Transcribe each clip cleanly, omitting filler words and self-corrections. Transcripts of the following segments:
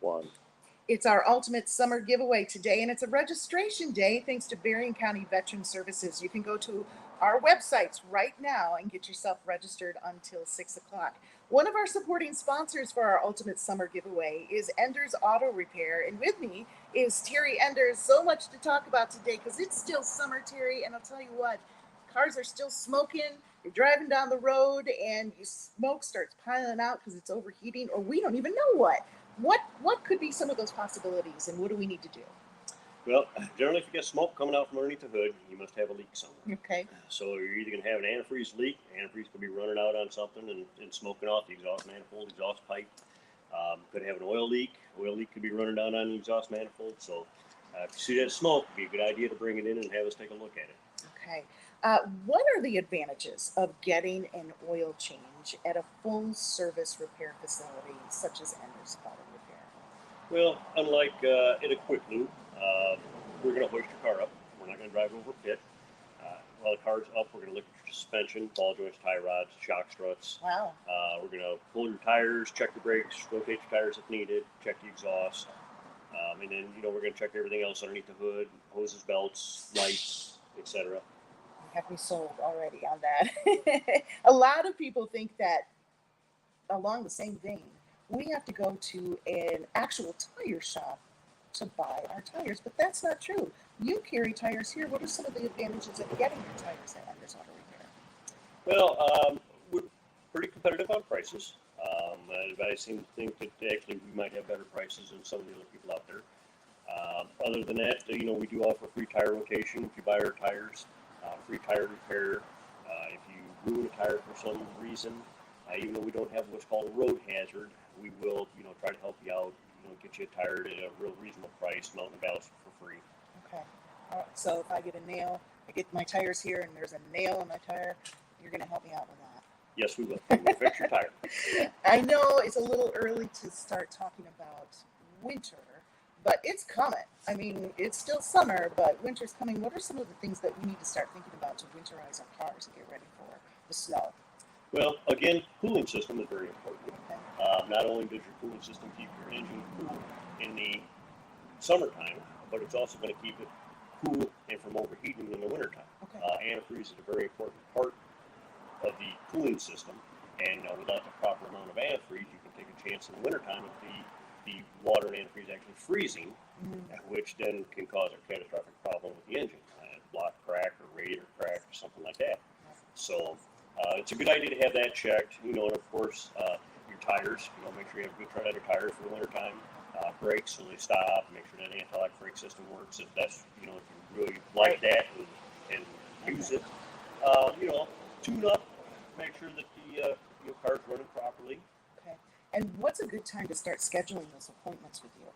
one. It's our ultimate summer giveaway today, and it's a registration day thanks to Berrien County Veteran Services. You can go to our websites right now and get yourself registered until 6 o'clock. One of our supporting sponsors for our ultimate summer giveaway is Enders Auto Repair, and with me is Terry Enders. So much to talk about today because it's still summer, Terry, and I'll tell you what, cars are still smoking. You're driving down the road and your smoke starts piling out because it's overheating, or we don't even know what. What could be some of those possibilities, and what do we need to do? Well, generally, if you get smoke coming out from underneath the hood, you must have a leak somewhere. Okay. So you're either going to have an antifreeze leak. Antifreeze could be running out on something and smoking off the exhaust manifold, exhaust pipe. Could have an oil leak. Oil leak could be running down on the exhaust manifold. So if you see that smoke, it'd be a good idea to bring it in and have us take a look at it. Okay. What are the advantages of getting an oil change at a full service repair facility such as Enders Auto Repair? Well, unlike in a quick lube, we're going to hoist your car up. We're not going to drive over a pit. While the car's up, we're going to look at your suspension, ball joints, tie rods, shock struts. Wow. We're going to pull your tires, check the brakes, rotate your tires if needed, check the exhaust. And then, we're going to check everything else underneath the hood, hoses, belts, lights, etc. You have me sold already on that. A lot of people think that along the same vein, we have to go to an actual tire shop to buy our tires, but that's not true. You carry tires here. What are some of the advantages of getting your tires at Enders Auto Repair? Well, we're pretty competitive on prices. I seem to think that actually we might have better prices than some of the other people out there. Other than that, we do offer free tire rotation if you buy our tires, free tire repair. If you ruin a tire for some reason, even though we don't have what's called a road hazard, we will, try to help you out, get you a tire at a real reasonable price, mount and balance for free. Okay. All right. So if I get a nail, I get my tires here and there's a nail in my tire, you're going to help me out with that. Yes, we will. We'll fix your tire. I know it's a little early to start talking about winter, but it's coming. I mean, it's still summer, but winter's coming. What are some of the things that we need to start thinking about to winterize our cars and get ready for the snow? Well, again, cooling system is very important. Okay. Not only does your cooling system keep your engine cool in the summertime, but it's also going to keep it cool and from overheating in the wintertime. Okay. Antifreeze is a very important part of the cooling system, and without the proper amount of antifreeze, you can take a chance in the wintertime of the water and antifreeze actually freezing, which then can cause a catastrophic problem with the engine, block crack or radiator crack or something like that. So it's a good idea to have that checked, and of course your tires, make sure you have good tread tires for the wintertime, brakes so they stop, make sure that anti-lock brake system works if that's, if you really like that and use it. Tune up, make sure that the car's running properly. Okay. And what's a good time to start scheduling those appointments with you?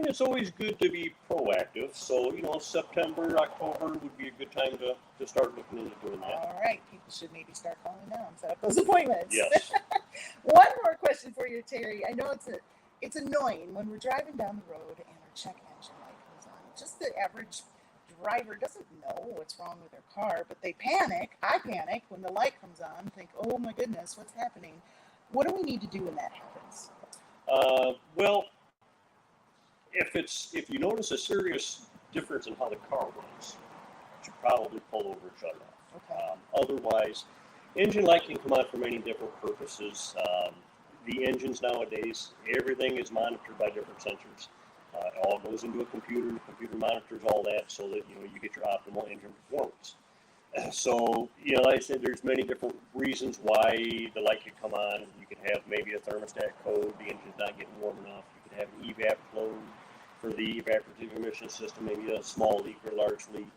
It's always good to be proactive. So, September, October would be a good time to start looking into doing that. All right. People should maybe start calling now and set up those appointments. Yes. One more question for you, Terry. I know it's annoying when we're driving down the road and our check engine light comes on. Just the average driver doesn't know what's wrong with their car, but they panic. I panic when the light comes on, think, oh my goodness, what's happening? What do we need to do when that happens? Well, if you notice a serious difference in how the car runs, you should probably pull over and shut it off. Okay. Otherwise, engine light can come on for many different purposes. The engines nowadays, everything is monitored by different sensors. It all goes into a computer. The computer monitors all that so that you get your optimal engine performance. So, like I said, there's many different reasons why the light could come on. You could have maybe a thermostat code, the engine's not getting warm enough. You could have an evap flow for the evaporative emission system, maybe a small leak or large leak.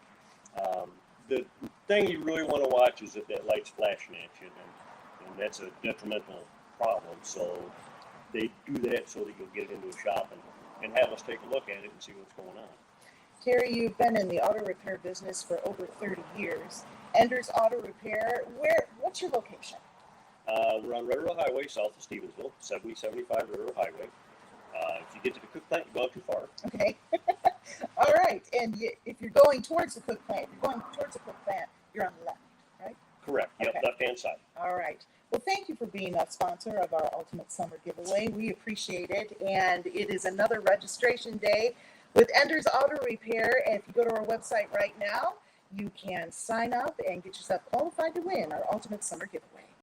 The thing you really want to watch is if that light's flashing at you, and that's a detrimental problem. So they do that so that you'll get it into a shop and have us take a look at it and see what's going on. Terry, you've been in the auto repair business for over 30 years. Enders Auto Repair, what's your location? We're on Red Road Highway, south of Stevensville, 7075 Red Road Highway. If you get to the cook plant, you go too far. Okay. All right. And if you're going towards the cook plant, you're on the left, right? Correct. Yep, Okay. left-hand side. All right. Well, thank you for being a sponsor of our Ultimate Summer Giveaway. We appreciate it. And it is another registration day with Ender's Auto Repair. And if you go to our website right now, you can sign up and get yourself qualified to win our Ultimate Summer Giveaway.